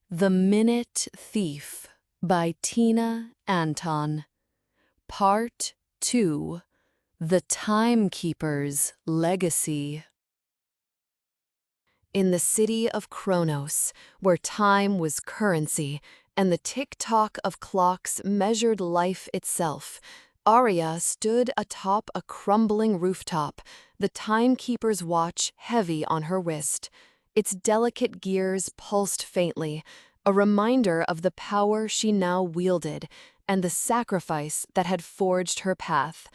The Minute Thief by Tina Anton. Part 2. The Timekeeper's Legacy. In the city of Chronos, where time was currency and the tick-tock of clocks measured life itself, Aria stood atop a crumbling rooftop, the timekeeper's watch heavy on her wrist. Its delicate gears pulsed faintly, a reminder of the power she now wielded and the sacrifice that had forged her path.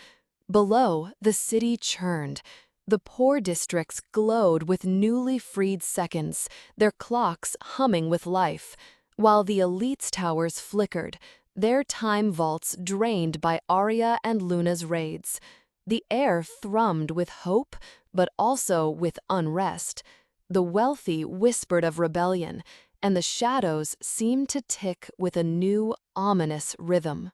Below, the city churned. The poor districts glowed with newly freed seconds, their clocks humming with life, while the elite's towers flickered, their time vaults drained by Aria and Luna's raids. The air thrummed with hope, but also with unrest. The wealthy whispered of rebellion, and the shadows seemed to tick with a new, ominous rhythm.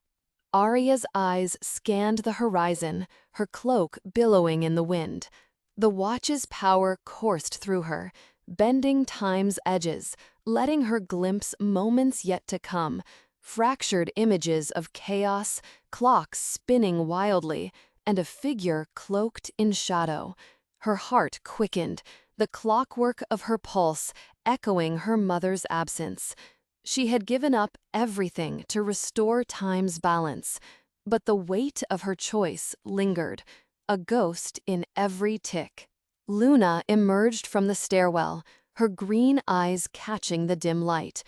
Aria's eyes scanned the horizon, her cloak billowing in the wind. The watch's power coursed through her, bending time's edges, letting her glimpse moments yet to come, fractured images of chaos, clocks spinning wildly, and a figure cloaked in shadow. Her heart quickened, the clockwork of her pulse echoing her mother's absence. She had given up everything to restore time's balance, but the weight of her choice lingered, a ghost in every tick. Luna emerged from the stairwell, her green eyes catching the dim light.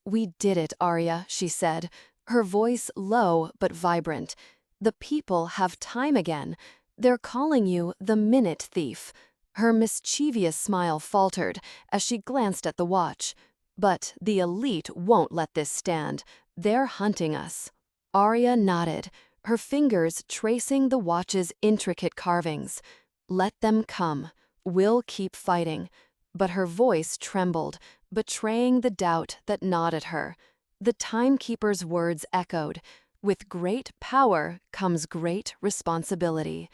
"We did it, Aria," she said, her voice low but vibrant. "The people have time again. They're calling you the Minute Thief." Her mischievous smile faltered as she glanced at the watch. "But the elite won't let this stand. They're hunting us." Aria nodded, her fingers tracing the watch's intricate carvings. "Let them come. We'll keep fighting." But her voice trembled, betraying the doubt that gnawed at her. The timekeeper's words echoed, "With great power comes great responsibility."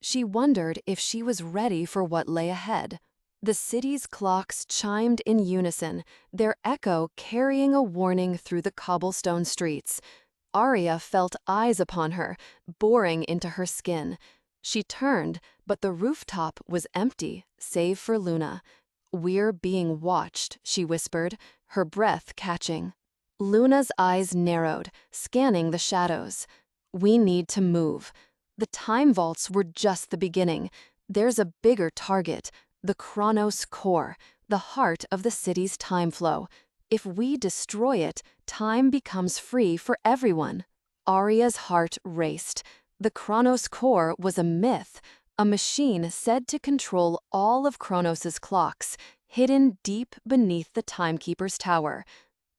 She wondered if she was ready for what lay ahead. The city's clocks chimed in unison, their echo carrying a warning through the cobblestone streets. Aria felt eyes upon her, boring into her skin. She turned, but the rooftop was empty, save for Luna. "We're being watched," she whispered, her breath catching. Luna's eyes narrowed, scanning the shadows. "We need to move." The time vaults were just the beginning. There's a bigger target, the Chronos core, the heart of the city's time flow. If we destroy it, time becomes free for everyone. Aria's heart raced. The Chronos core was a myth, a machine said to control all of Chronos's clocks, hidden deep beneath the timekeeper's tower.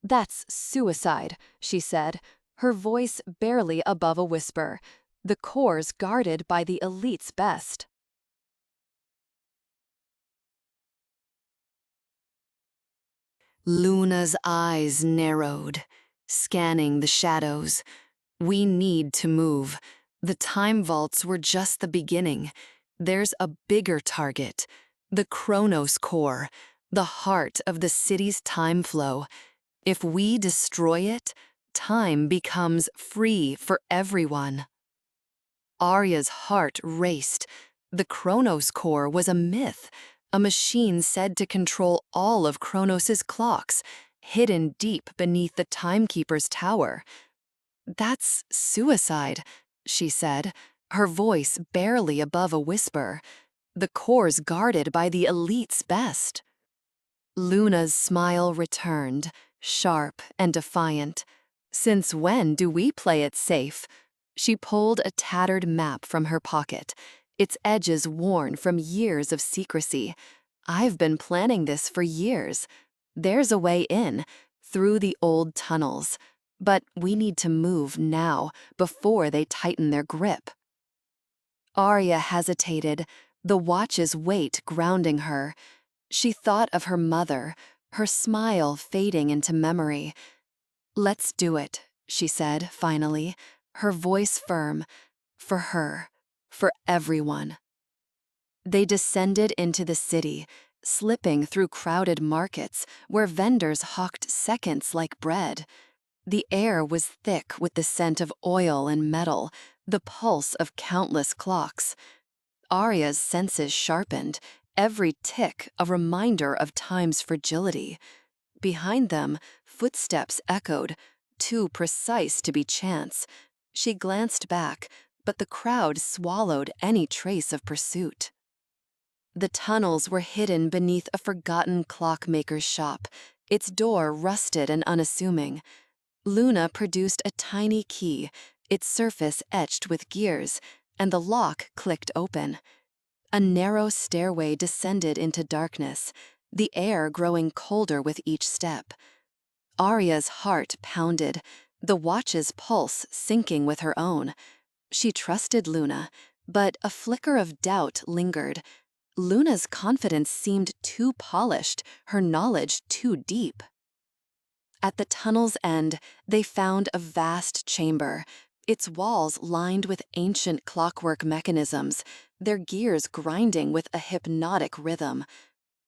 "That's suicide," she said, her voice barely above a whisper. "The core's guarded by the elite's best." Luna's eyes narrowed, scanning the shadows. "We need to move. The time vaults were just the beginning. There's a bigger target, the Chronos core, the heart of the city's time flow. If we destroy it, time becomes free for everyone." Aria's heart raced. The Chronos core was a myth, a machine said to control all of Chronos's clocks, hidden deep beneath the timekeeper's tower. "That's suicide," she said, her voice barely above a whisper. "The core's guarded by the elite's best." Luna's smile returned, sharp and defiant. "Since when do we play it safe?" She pulled a tattered map from her pocket, its edges worn from years of secrecy. "I've been planning this for years. There's a way in, through the old tunnels. But we need to move now, before they tighten their grip." Aria hesitated, the watch's weight grounding her. She thought of her mother, her smile fading into memory. "Let's do it," she said finally, her voice firm. "For her, for everyone." They descended into the city, slipping through crowded markets where vendors hawked seconds like bread. The air was thick with the scent of oil and metal, the pulse of countless clocks. Aria's senses sharpened, every tick a reminder of time's fragility. Behind them, footsteps echoed, too precise to be chance. She glanced back, but the crowd swallowed any trace of pursuit. The tunnels were hidden beneath a forgotten clockmaker's shop, its door rusted and unassuming. Luna produced a tiny key, its surface etched with gears, and the lock clicked open. A narrow stairway descended into darkness, the air growing colder with each step. Aria's heart pounded, the watch's pulse syncing with her own. She trusted Luna, but a flicker of doubt lingered. Luna's confidence seemed too polished, her knowledge too deep. At the tunnel's end, they found a vast chamber, its walls lined with ancient clockwork mechanisms, their gears grinding with a hypnotic rhythm.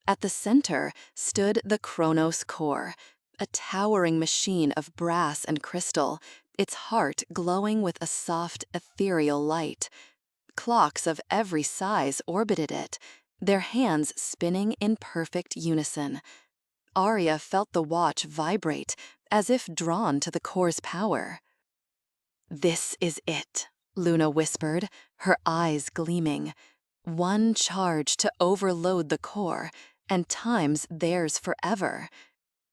At the center stood the Chronos core, a towering machine of brass and crystal, its heart glowing with a soft, ethereal light. Clocks of every size orbited it, their hands spinning in perfect unison. Aria felt the watch vibrate, as if drawn to the core's power. "This is it," Luna whispered, her eyes gleaming. "One charge to overload the core, and time's theirs forever."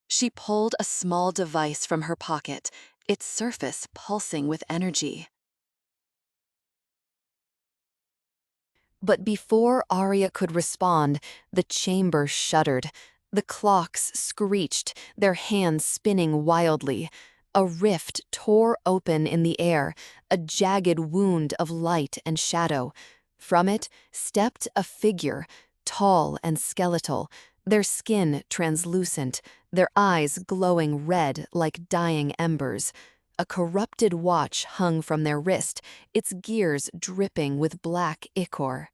She pulled a small device from her pocket, its surface pulsing with energy. But before Aria could respond, the chamber shuddered. The clocks screeched, their hands spinning wildly. A rift tore open in the air, a jagged wound of light and shadow. From it stepped a figure, tall and skeletal, their skin translucent, their eyes glowing red like dying embers. A corrupted watch hung from their wrist, its gears dripping with black ichor.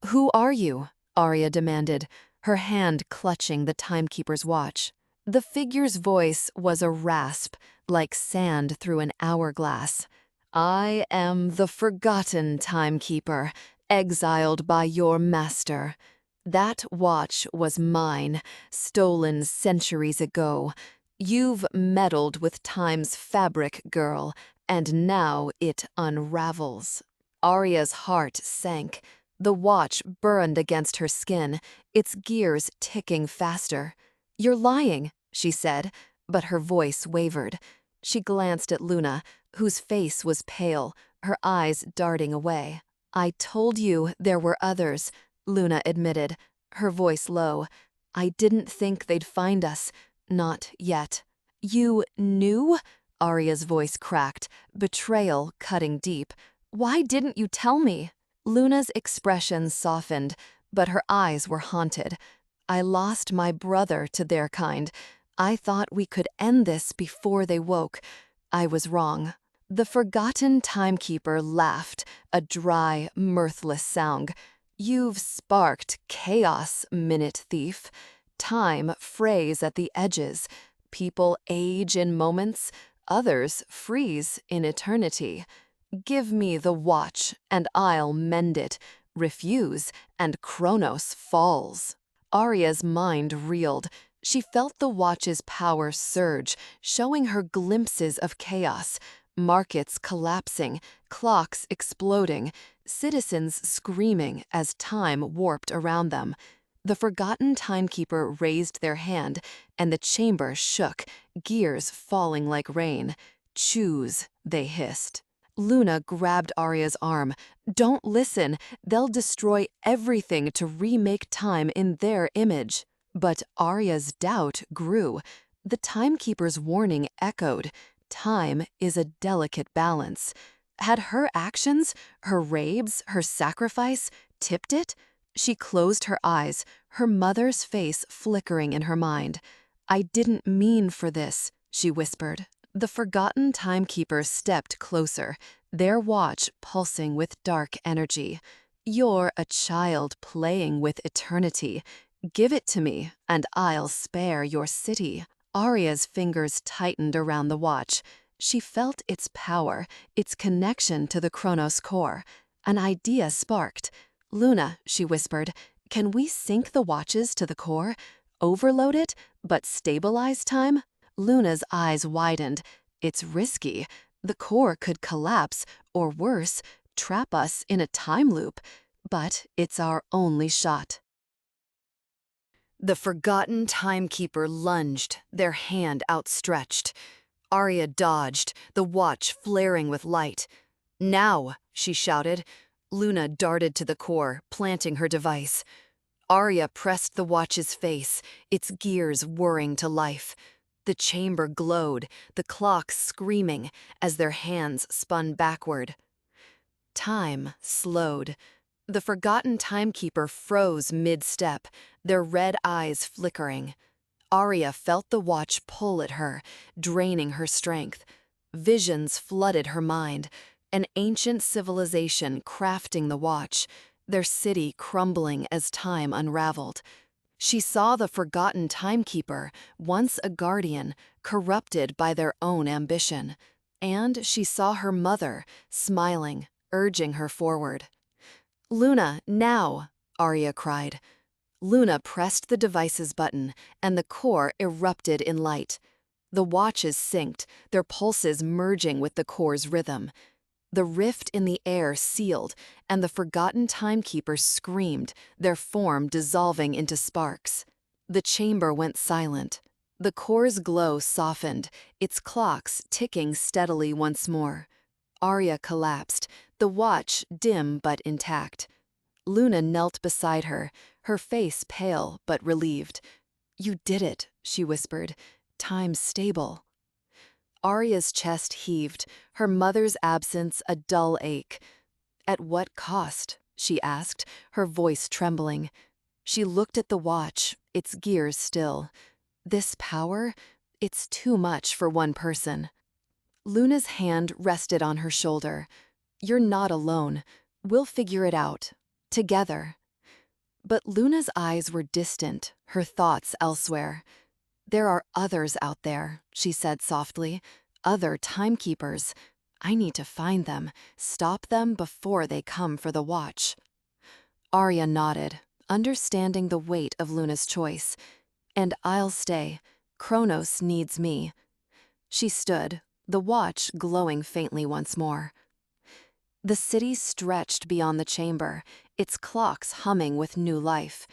"Who are you?" Aria demanded, her hand clutching the timekeeper's watch. The figure's voice was a rasp, like sand through an hourglass. "I am the Forgotten Timekeeper, exiled by your master. That watch was mine, stolen centuries ago. You've meddled with time's fabric, girl, and now it unravels." Aria's heart sank. The watch burned against her skin, its gears ticking faster. "You're lying," she said, but her voice wavered. She glanced at Luna, whose face was pale, her eyes darting away. "I told you there were others," Luna admitted, her voice low. "I didn't think they'd find us. Not yet." "You knew?" Aria's voice cracked, betrayal cutting deep. "Why didn't you tell me?" Luna's expression softened, but her eyes were haunted. "I lost my brother to their kind. I thought we could end this before they woke. I was wrong." The Forgotten Timekeeper laughed, a dry, mirthless sound. "You've sparked chaos, minute thief. Time frays at the edges. People age in moments, others freeze in eternity. Give me the watch, and I'll mend it. Refuse, and Chronos falls." Aria's mind reeled. She felt the watch's power surge, showing her glimpses of chaos. Markets collapsing, clocks exploding, citizens screaming as time warped around them. The Forgotten Timekeeper raised their hand, and the chamber shook, gears falling like rain. "Choose," they hissed. Luna grabbed Aria's arm. "Don't listen. They'll destroy everything to remake time in their image." But Aria's doubt grew. The timekeeper's warning echoed. Time is a delicate balance. Had her actions, her raves, her sacrifice, tipped it? She closed her eyes, her mother's face flickering in her mind. "I didn't mean for this," she whispered. The Forgotten Timekeeper stepped closer, their watch pulsing with dark energy. "You're a child playing with eternity. Give it to me, and I'll spare your city. Aria's fingers tightened around the watch. She felt its power, its connection to the Chronos core. An idea sparked. Luna, she whispered, can we sync the watches to the core? Overload it, but stabilize time? Luna's eyes widened. It's risky. The core could collapse, or worse, trap us in a time loop. But it's our only shot. The Forgotten Timekeeper lunged, their hand outstretched. Aria dodged, the watch flaring with light. Now, she shouted. Luna darted to the core, planting her device. Aria pressed the watch's face, its gears whirring to life. The chamber glowed, the clock screaming as their hands spun backward. Time slowed. The Forgotten Timekeeper froze mid-step, their red eyes flickering. Aria felt the watch pull at her, draining her strength. Visions flooded her mind, an ancient civilization crafting the watch, their city crumbling as time unraveled. She saw the Forgotten Timekeeper, once a guardian, corrupted by their own ambition. And she saw her mother, smiling, urging her forward. Luna, now! Aria cried. Luna pressed the device's button, and the core erupted in light. The watches synced, their pulses merging with the core's rhythm. The rift in the air sealed, and the Forgotten Timekeeper screamed, their form dissolving into sparks. The chamber went silent. The core's glow softened, its clocks ticking steadily once more. Aria collapsed, the watch dim but intact. Luna knelt beside her, her face pale but relieved. You did it, she whispered. Time's stable. Aria's chest heaved, her mother's absence a dull ache. At what cost? She asked, her voice trembling. She looked at the watch, its gears still. This power? It's too much for one person. Luna's hand rested on her shoulder. You're not alone. We'll figure it out. Together. But Luna's eyes were distant, her thoughts elsewhere. There are others out there, she said softly. Other timekeepers. I need to find them, stop them before they come for the watch. Aria nodded, understanding the weight of Luna's choice. And I'll stay. Chronos needs me. She stood, the watch glowing faintly once more. The city stretched beyond the chamber, its clocks humming with new life.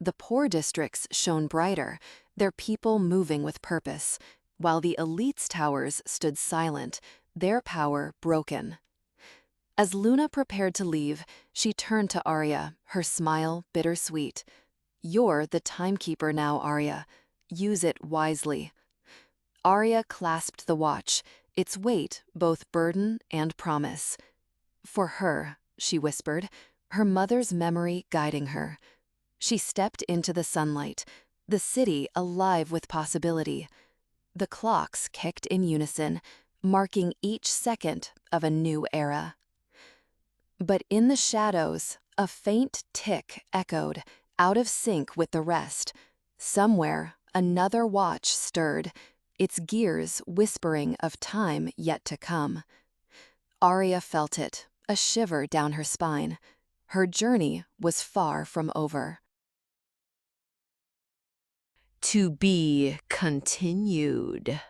The poor districts shone brighter, their people moving with purpose, while the elite's towers stood silent, their power broken. As Luna prepared to leave, she turned to Aria, her smile bittersweet. You're the timekeeper now, Aria. Use it wisely. Aria clasped the watch, its weight both burden and promise. For her, she whispered, her mother's memory guiding her. She stepped into the sunlight, the city alive with possibility. The clocks kicked in unison, marking each second of a new era. But in the shadows, a faint tick echoed, out of sync with the rest. Somewhere, another watch stirred, its gears whispering of time yet to come. Aria felt it, a shiver down her spine. Her journey was far from over. To be continued.